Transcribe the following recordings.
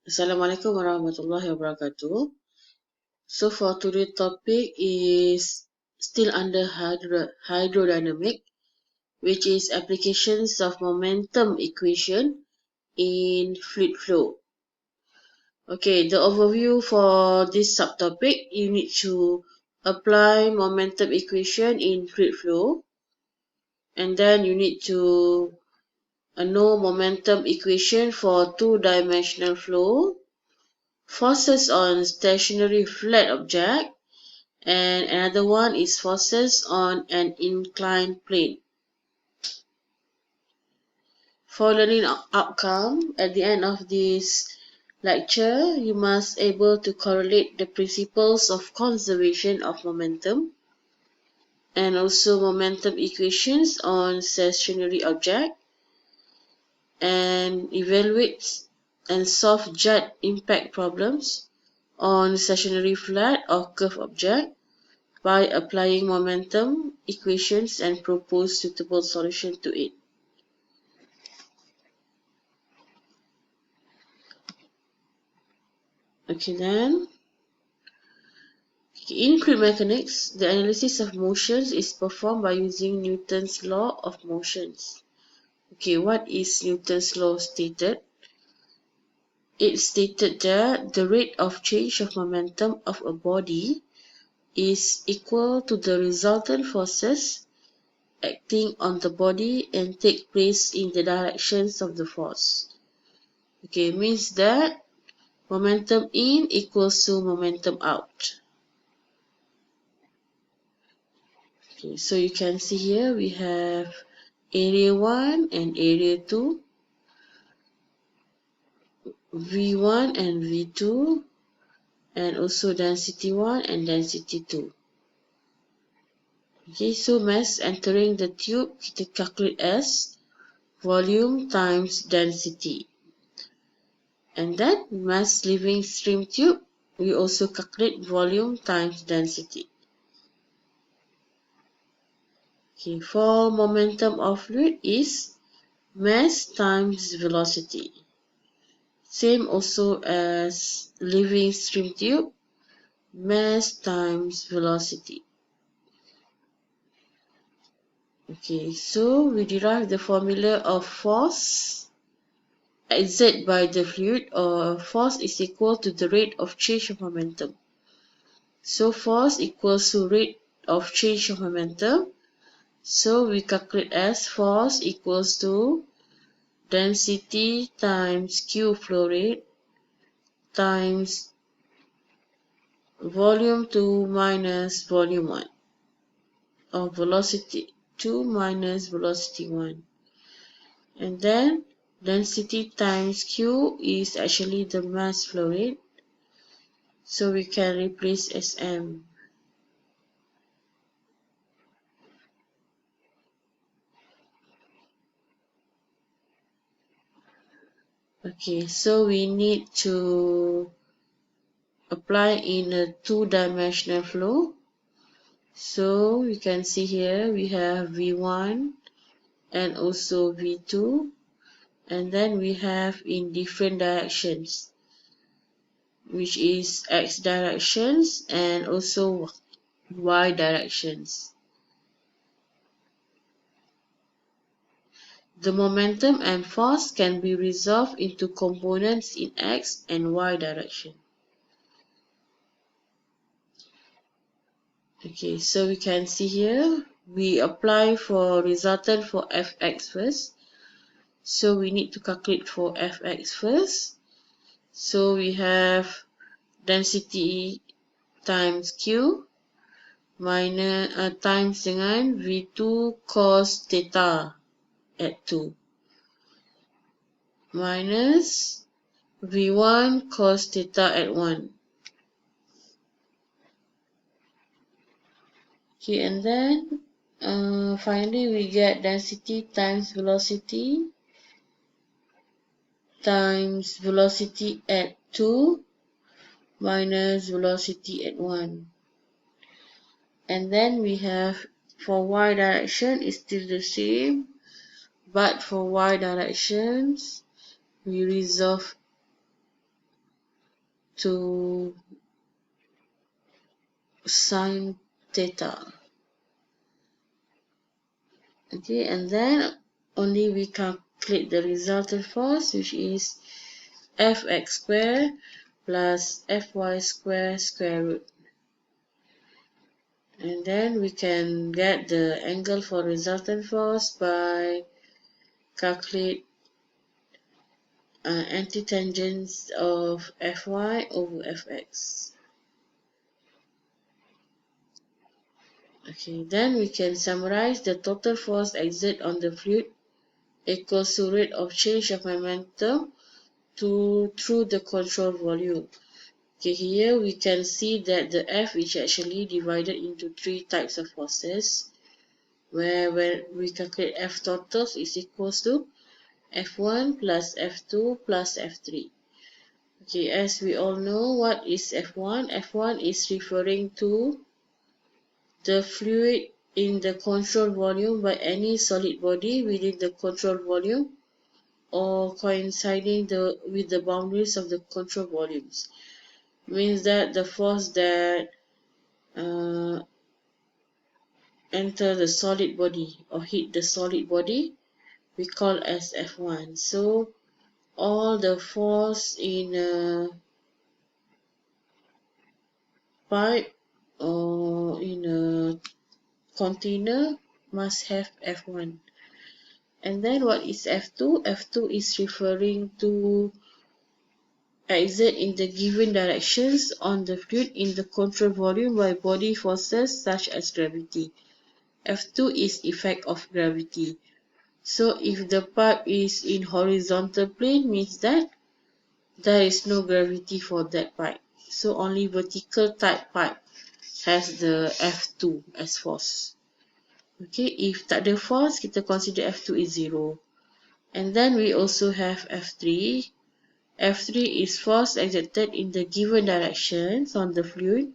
Assalamualaikum warahmatullahi wabarakatuh. So for today's topic is still under hydrodynamic, which is applications of momentum equation in fluid flow. Okay, the overview for this subtopic, you need to apply momentum equation in fluid flow, and then you need to know momentum equation for two-dimensional flow, forces on stationary flat object, and another one is forces on an inclined plane. For learning outcome, at the end of this lecture, you must able to correlate the principles of conservation of momentum and also momentum equations on stationary object, and evaluate and solve jet impact problems on stationary flat or curved object by applying momentum equations and propose suitable solution to it. Okay then, in fluid mechanics, the analysis of motions is performed by using Newton's law of motions. Okay, what is Newton's law stated? It stated that the rate of change of momentum of a body is equal to the resultant forces acting on the body and take place in the directions of the force. Okay, means that momentum in equals to momentum out. Okay, so you can see here we have area 1 and area 2, V1 and V2, and also density 1 and density 2. Okay, so mass entering the tube kita calculate as volume times density. And then mass leaving stream tube, we also calculate volume times density. Okay, for momentum of fluid is mass times velocity. Same also as leaving stream tube, mass times velocity. Okay, so we derive the formula of force exerted by the fluid, or force is equal to the rate of change of momentum. So force equals to rate of change of momentum. So we calculate as force equals to density times Q flow rate times volume 2 minus volume 1, or velocity 2 minus velocity 1. And then density times Q is actually the mass flow rate, so we can replace as M. Okay, so we need to apply in a two-dimensional flow. So you can see here we have V1 and also V2, and then we have in different directions, which is X directions and also Y directions. The momentum and force can be resolved into components in X and Y direction. Okay, so we can see here, we apply for resultant for Fx first. So we need to calculate for Fx first. So we have density times Q minus times dengan V2 cos theta at 2 minus V1 cos theta at 1. Okay, and then finally we get density times velocity at 2 minus velocity at 1. And then we have for Y direction is still the same, but for Y directions we resolve to sine theta. Okay, and then only we calculate the resultant force, which is fx square plus fy square root. And then we can get the angle for resultant force by calculate antitangents of fy over fx. Okay, then we can summarize the total force exerted on the fluid equals to rate of change of momentum through the control volume. Okay, here we can see that the F is actually divided into three types of forces, where when we calculate F totals is equals to F1 plus F2 plus F3. Okay, as we all know, what is F1? F1 is referring to the fluid in the control volume by any solid body within the control volume or coinciding with the boundaries of the control volumes. Means that the force that enter the solid body or hit the solid body we call as F1. So all the force in a pipe or in a container must have F1. And then what is F2? F2 is referring to exert in the given directions on the fluid in the control volume by body forces such as gravity. F2 is effect of gravity. So if the pipe is in horizontal plane, means that there is no gravity for that pipe. So only vertical type pipe has the F2 as force. Okay, if tak ada force, kita consider F2 is 0. And then we also have F3. F3 is force exerted in the given directions on the fluid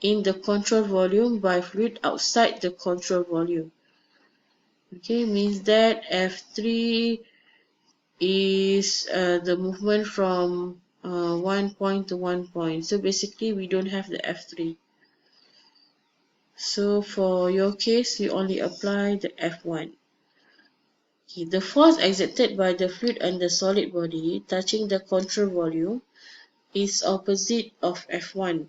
in the control volume by fluid outside the control volume. Okay, means that F3 is the movement from one point to one point. So basically we don't have the F3. So for your case, we only apply the F1. Okay, the force exerted by the fluid and the solid body touching the control volume is opposite of F1.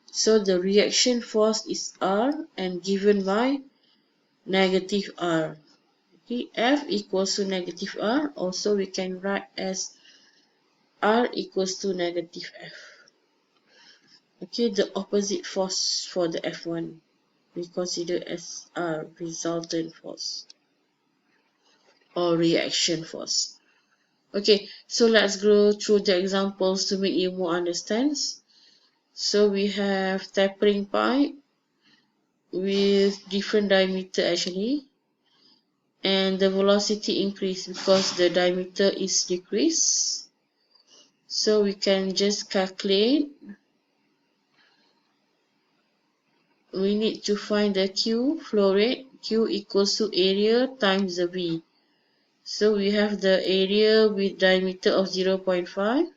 So the reaction force is R and given by negative R. Okay, F equals to negative R. Also we can write as R equals to negative F. Okay, the opposite force for the F1 we consider as R, resultant force or reaction force. Okay, so let's go through the examples to make you more understand. So we have tapering pipe with different diameter actually, and the velocity increase because the diameter is decreased. So we can just calculate. We need to find the Q flow rate. Q equals to area times the V. So we have the area with diameter of 0.5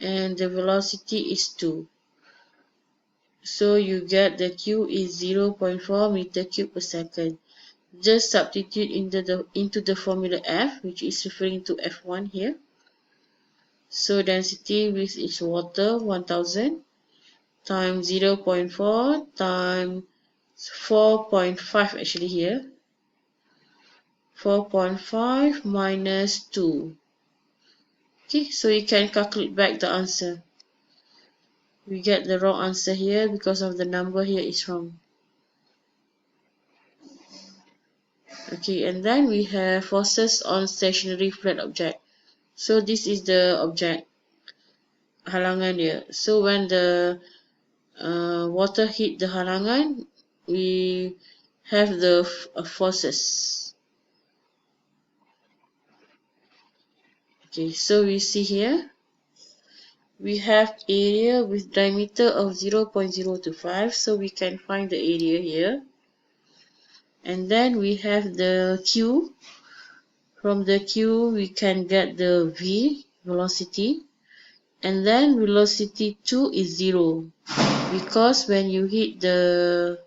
and the velocity is 2. So you get the Q is 0.4 meter cube per second. Just substitute into the formula F, which is referring to F1 here. So density which is water 1000 times 0.4 times 4.5 actually here. 4.5 minus 2. Okay, so you can calculate back the answer. We get the wrong answer here because of the number here is wrong. Okay, and then we have forces on stationary flat object. So this is the object, halangan here. So when the water hit the halangan, we have the forces. Okay, so we see here, we have area with diameter of 0.025, so we can find the area here. And then we have the Q. From the Q, we can get the V, velocity. And then velocity 2 is 0, because when you hit the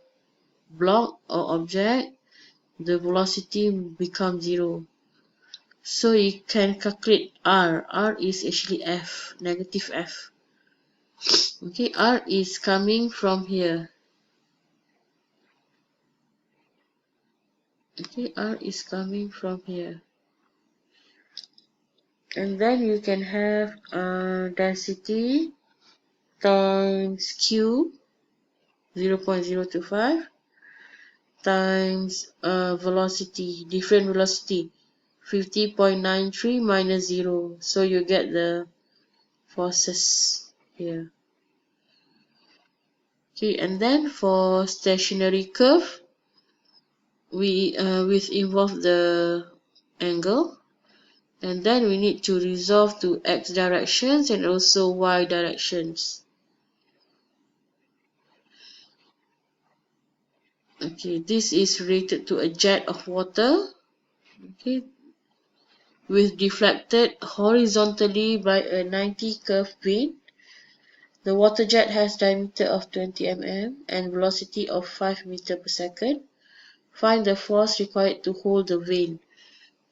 block or object, the velocity becomes 0. So you can calculate R. R is actually F, negative F. Okay, R is coming from here. Okay, R is coming from here. And then you can have density times Q 0.025 times velocity, different velocity 50.93 minus 0. So you get the forces here. Okay, and then for stationary curve, we involve the angle, and then we need to resolve to x directions and also y directions. Okay, this is related to a jet of water, okay, with deflected horizontally by a 90 curve vane. The water jet has diameter of 20 mm and velocity of 5 meter per second. Find the force required to hold the vane.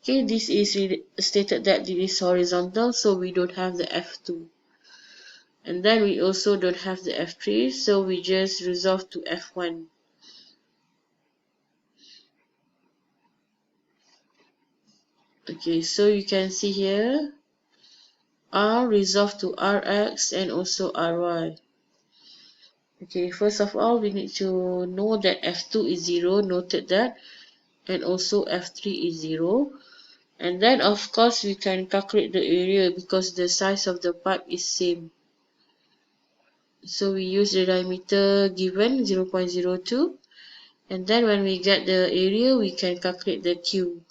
Okay, this is stated that it is horizontal, so we don't have the F2. And then we also don't have the F3, so we just resolve to F1. Okay, so you can see here, R resolve to Rx and also Ry. Okay, first of all, we need to know that F2 is 0, noted that, and also F3 is 0. And then of course we can calculate the area because the size of the pipe is same. So we use the diameter given 0.02, and then when we get the area we can calculate the Q.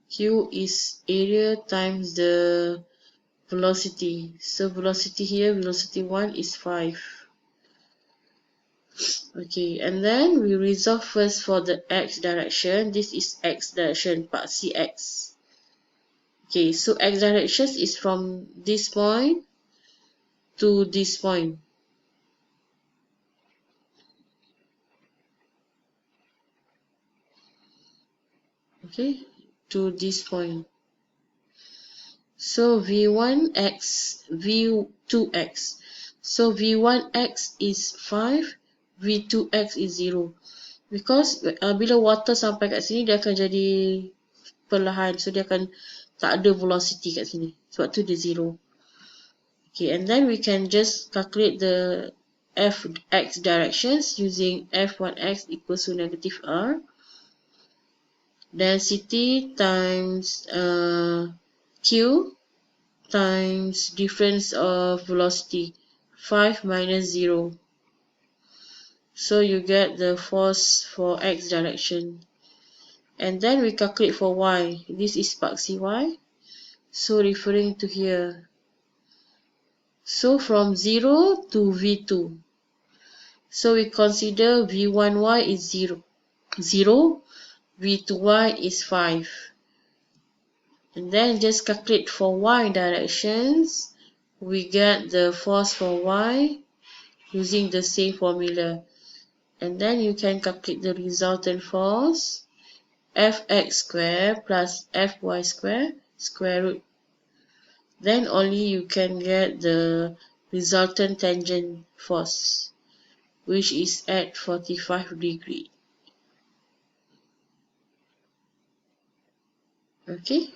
Q is area times the velocity. So velocity here, velocity 1 is 5. Okay, and then we resolve first for the x direction. This is x direction, part CX. Okay, so x direction is from this point to this point. Okay, to this point. So V1x, V2x. So V1x is 5, V2x is 0. Because bila water sampai kat sini, dia akan jadi perlahan. So dia akan tak ada velocity kat sini. Sebab tu dia 0. Okay, and then we can just calculate the fx directions using f1x equals to negative r. Density times q times difference of velocity, 5 minus 0. So you get the force for x direction. And then we calculate for y. This is part cy. So referring to here. So from 0 to V2. So we consider V1y is 0. V2y is 5. And then just calculate for y directions. We get the force for y using the same formula. And then you can calculate the resultant force, fx square plus fy square, square root. Then only you can get the resultant tangent force, which is at 45 degrees. Okay.